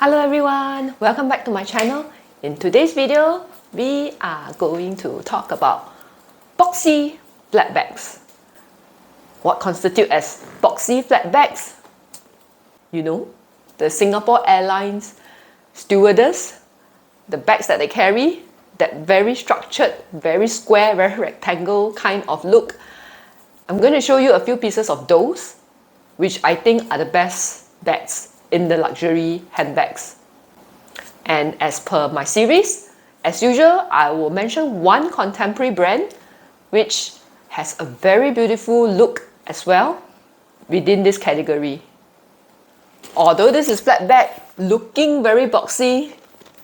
Hello everyone, welcome back to my channel. In today's video, we are going to talk about boxy flap bags. What constitute as boxy flap bags? You know, the Singapore Airlines stewardess, the bags that they carry, that very structured, very square, very rectangle kind of look. I'm going to show you a few pieces of those, which I think are the best bags in the luxury handbags. And as per my series, as usual, I will mention one contemporary brand which has a very beautiful look as well within this category. Although this is flat bag looking very boxy,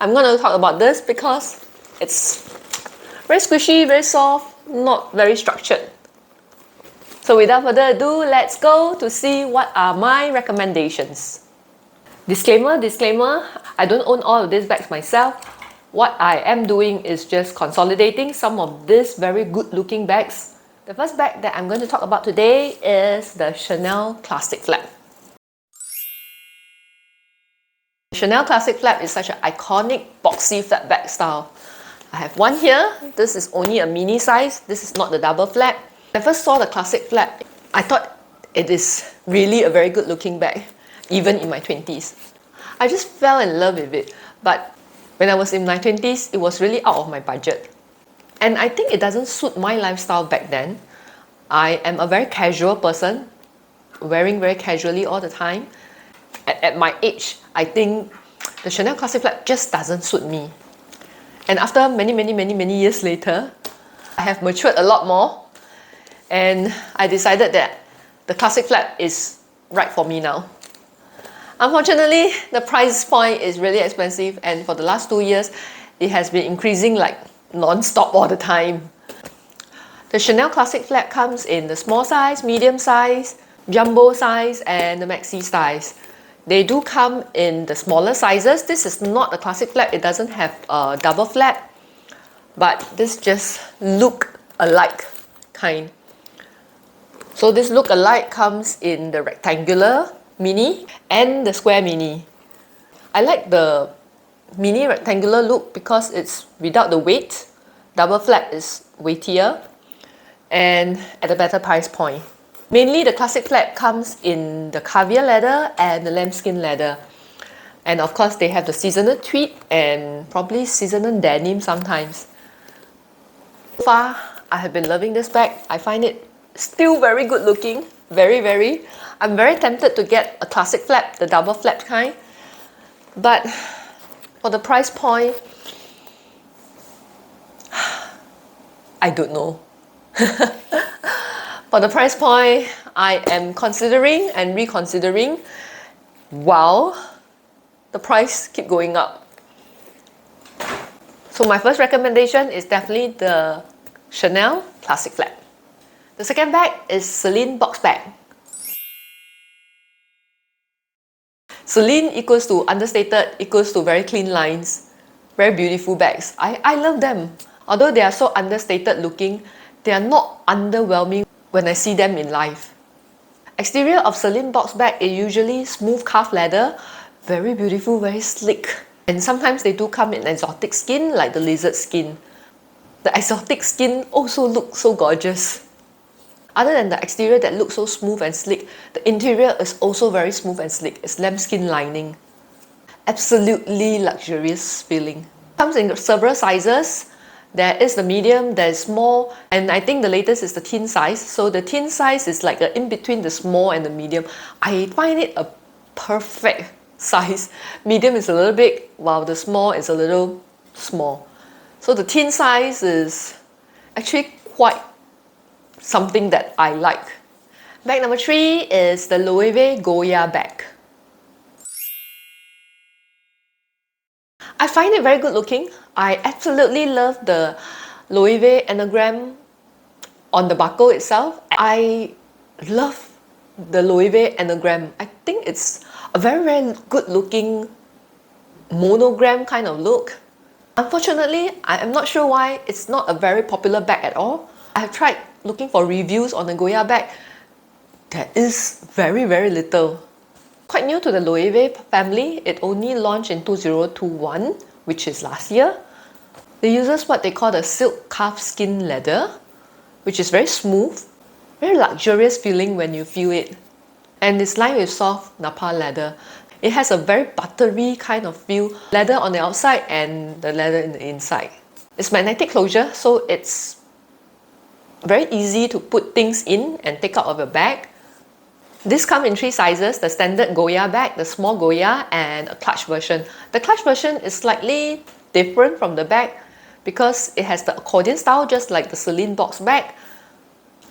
I'm going to talk about this because it's very squishy, very soft, not very structured. So without further ado, let's go to see what are my recommendations. Disclaimer, I don't own all of these bags myself. What I am doing is just consolidating some of these very good looking bags. The first bag that I'm going to talk about today is the Chanel Classic Flap. Chanel Classic Flap is such an iconic boxy flap bag style. I have one here. This is only a mini size. This is not the double flap. When I first saw the Classic Flap, I thought it is really a very good looking bag, even in my 20s. I just fell in love with it. But when I was in my 20s, it was really out of my budget. And I think it doesn't suit my lifestyle back then. I am a very casual person, wearing very casually all the time. At my age, I think the Chanel Classic Flap just doesn't suit me. And after many years later, I have matured a lot more. And I decided that the Classic Flap is right for me now. Unfortunately, the price point is really expensive, and for the last 2 years, it has been increasing like non-stop all the time. The Chanel Classic Flap comes in the small size, medium size, jumbo size, and the maxi size. They do come in the smaller sizes. This is not a Classic Flap, it doesn't have a double flap, but this just look alike kind. So this look alike comes in the rectangular mini and the square mini. I like the mini rectangular look because it's without the weight. Double flap is weightier and at a better price point. Mainly the Classic Flap comes in the caviar leather and the lambskin leather. And of course they have the seasonal tweed and probably seasonal denim sometimes. So far, I have been loving this bag. I find it still very good looking, very. I'm very tempted to get a Classic Flap, the double flap kind. But for the price point, I don't know. For the price point, I am considering and reconsidering while the price keep going up. So my first recommendation is definitely the Chanel Classic Flap. The second bag is CELINE box bag. CELINE equals to understated, equals to very clean lines, very beautiful bags. I love them. Although they are so understated looking, they are not underwhelming when I see them in live. Exterior of CELINE box bag is usually smooth calf leather, very beautiful, very slick. And sometimes they do come in exotic skin like the lizard skin. The exotic skin also looks so gorgeous. Other than the exterior that looks so smooth and slick, the interior is also very smooth and slick. It's lambskin lining. Absolutely luxurious feeling. Comes in several sizes. There is the medium, there is small, and I think the latest is the thin size. So the thin size is like in between the small and the medium. I find it a perfect size. Medium is a little big, while the small is a little small. So the thin size is actually quite something that I like. Bag number 3 is the LOEWE GOYA bag. I find it very good looking. I absolutely love the LOEWE anagram on the buckle itself. I love the LOEWE anagram. I think it's a very good looking monogram kind of look. Unfortunately, I am not sure why it's not a very popular bag at all. I have tried looking for reviews on the GOYA bag. There is very little. Quite new to the LOEWE family. It only launched in 2021, which is last year. It uses what they call the silk calf skin leather, which is very smooth, very luxurious feeling when you feel it. And it's lined with soft nappa leather. It has a very buttery kind of feel, leather on the outside and the leather in the inside. It's magnetic closure, so it's very easy to put things in and take out of your bag. This comes in 3 sizes, the standard GOYA bag, the small GOYA, and a clutch version. The clutch version is slightly different from the bag because it has the accordion style, just like the CELINE box bag,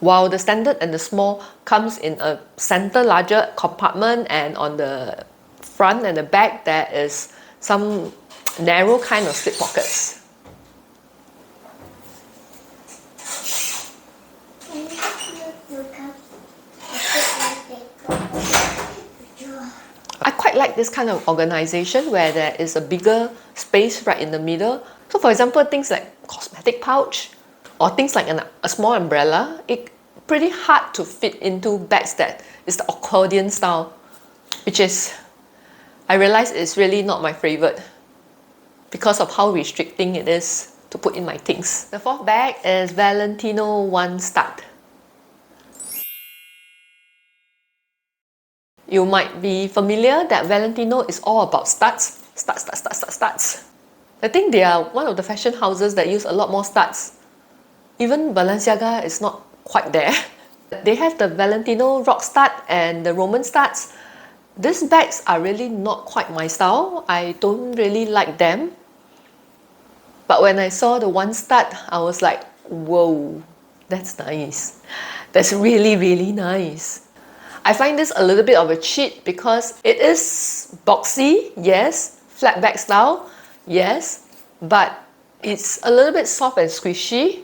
while the standard and the small comes in a center larger compartment, and on the front and the back there is some narrow kind of slip pockets. I quite like this kind of organization where there is a bigger space right in the middle. So for example, things like cosmetic pouch or things like a small umbrella, it's pretty hard to fit into bags that is the accordion style, which is, I realize, is really not my favorite because of how restricting it is to put in my things. The 4th bag is Valentino One Stud. You might be familiar that Valentino is all about studs. Studs, studs, studs, studs, studs. I think they are one of the fashion houses that use a lot more studs. Even Balenciaga is not quite there. They have the Valentino rock stud and the Roman studs. These bags are really not quite my style. I don't really like them. But when I saw the One Stud, I was like, whoa, that's nice. That's really, really nice. I find this a little bit of a cheat because it is boxy, yes, flat bag style, yes, but it's a little bit soft and squishy.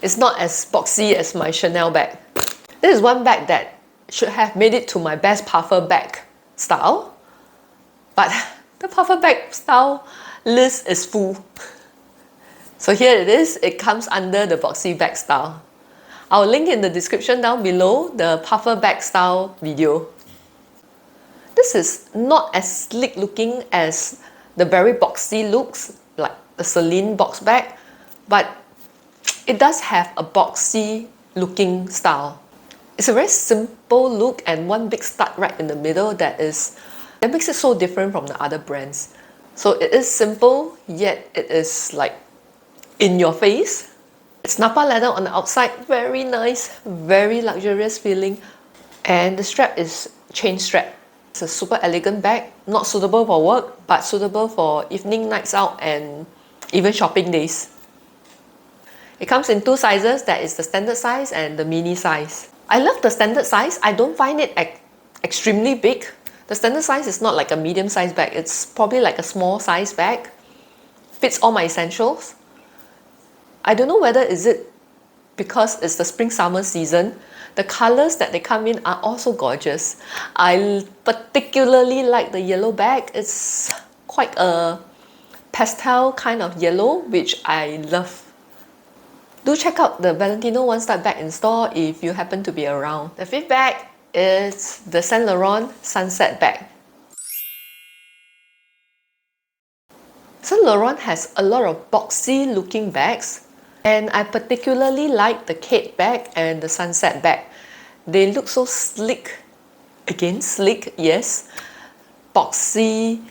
It's not as boxy as my Chanel bag. This is one bag that should have made it to my best puffer bag style, but the puffer bag style list is full. So here it is, it comes under the boxy bag style. I'll link in the description down below the puffer bag style video. This is not as sleek looking as the very boxy looks like the CELINE box bag, but it does have a boxy looking style. It's a very simple look and one big stud right in the middle that makes it so different from the other brands. So it is simple, yet it is like in your face. It's nappa leather on the outside, very nice, very luxurious feeling. And the strap is chain strap. It's a super elegant bag, not suitable for work, but suitable for evening nights out and even shopping days. It comes in 2 sizes, that is the standard size and the mini size. I love the standard size. I don't find it extremely big. The standard size is not like a medium size bag, it's probably like a small size bag. Fits all my essentials. I don't know whether is it because it's the spring-summer season. The colors that they come in are also gorgeous. I particularly like the yellow bag. It's quite a pastel kind of yellow, which I love. Do check out the Valentino One Stud bag in store if you happen to be around. The 5th bag is the Saint Laurent Sunset bag. Saint Laurent has a lot of boxy looking bags, and I particularly like the Kate bag and the Sunset bag. They look so sleek. Again, sleek, yes. Boxy,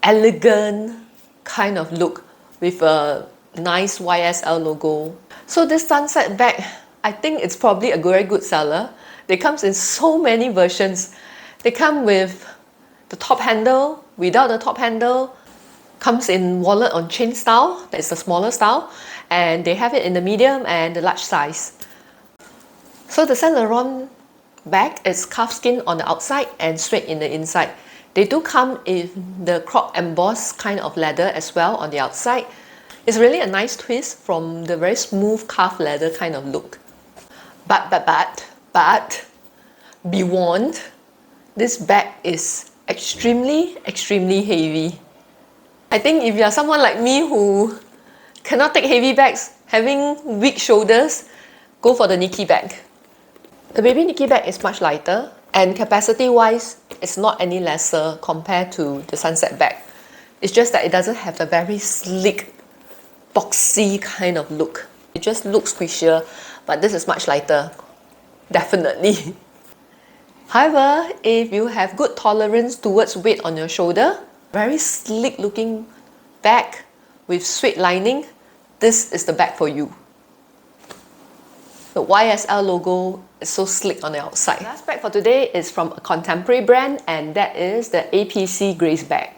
elegant kind of look with a nice YSL logo. So this Sunset bag, I think it's probably a very good seller. They comes in so many versions. They come with the top handle, without the top handle, comes in wallet on chain style, that is the smaller style, and they have it in the medium and the large size. So the Saint Laurent bag is calfskin on the outside and suede in the inside. They do come in the croc embossed kind of leather as well on the outside. It's really a nice twist from the very smooth calf leather kind of look. But, be warned, this bag is extremely heavy. I think if you are someone like me who cannot take heavy bags, having weak shoulders, go for the Nikki bag. The baby Nikki bag is much lighter. And capacity-wise, it's not any lesser compared to the Sunset bag. It's just that it doesn't have the very sleek, boxy kind of look. It just looks squishier, but this is much lighter, definitely. However, if you have good tolerance towards weight on your shoulder, very sleek looking bag with suede lining, this is the bag for you. The YSL logo is so sleek on the outside. The last bag for today is from a contemporary brand, and that is the A.P.C Grace bag.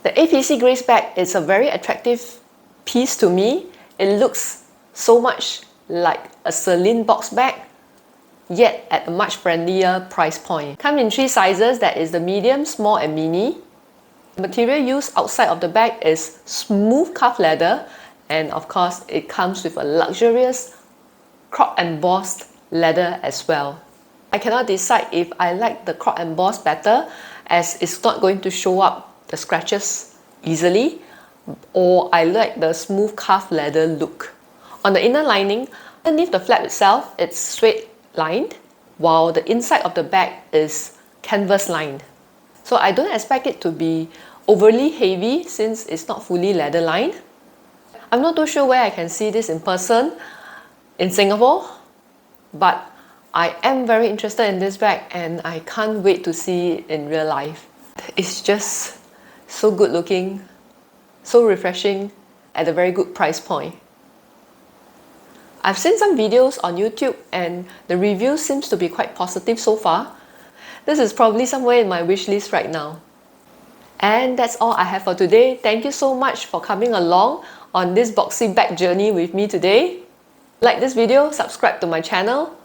The A.P.C Grace bag is a very attractive piece to me. It looks so much like a CELINE box bag, yet at a much friendlier price point. Come in 3 sizes, that is the medium, small and mini. The material used outside of the bag is smooth calf leather, and of course it comes with a luxurious crop embossed leather as well. I cannot decide if I like the crop embossed better, as it's not going to show up the scratches easily, or I like the smooth calf leather look. On the inner lining, underneath the flap itself, it's suede lined, while the inside of the bag is canvas lined. So I don't expect it to be overly heavy since it's not fully leather lined. I'm not too sure where I can see this in person in Singapore, but I am very interested in this bag and I can't wait to see it in real life. It's just so good looking, so refreshing at a very good price point. I've seen some videos on YouTube and the review seems to be quite positive so far. This is probably somewhere in my wish list right now. And that's all I have for today. Thank you so much for coming along on this boxy bag journey with me today. Like this video, subscribe to my channel,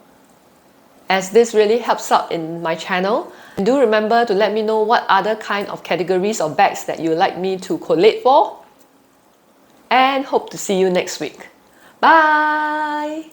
as this really helps out in my channel. And do remember to let me know what other kind of categories or bags that you would like me to collate for. And hope to see you next week. Bye!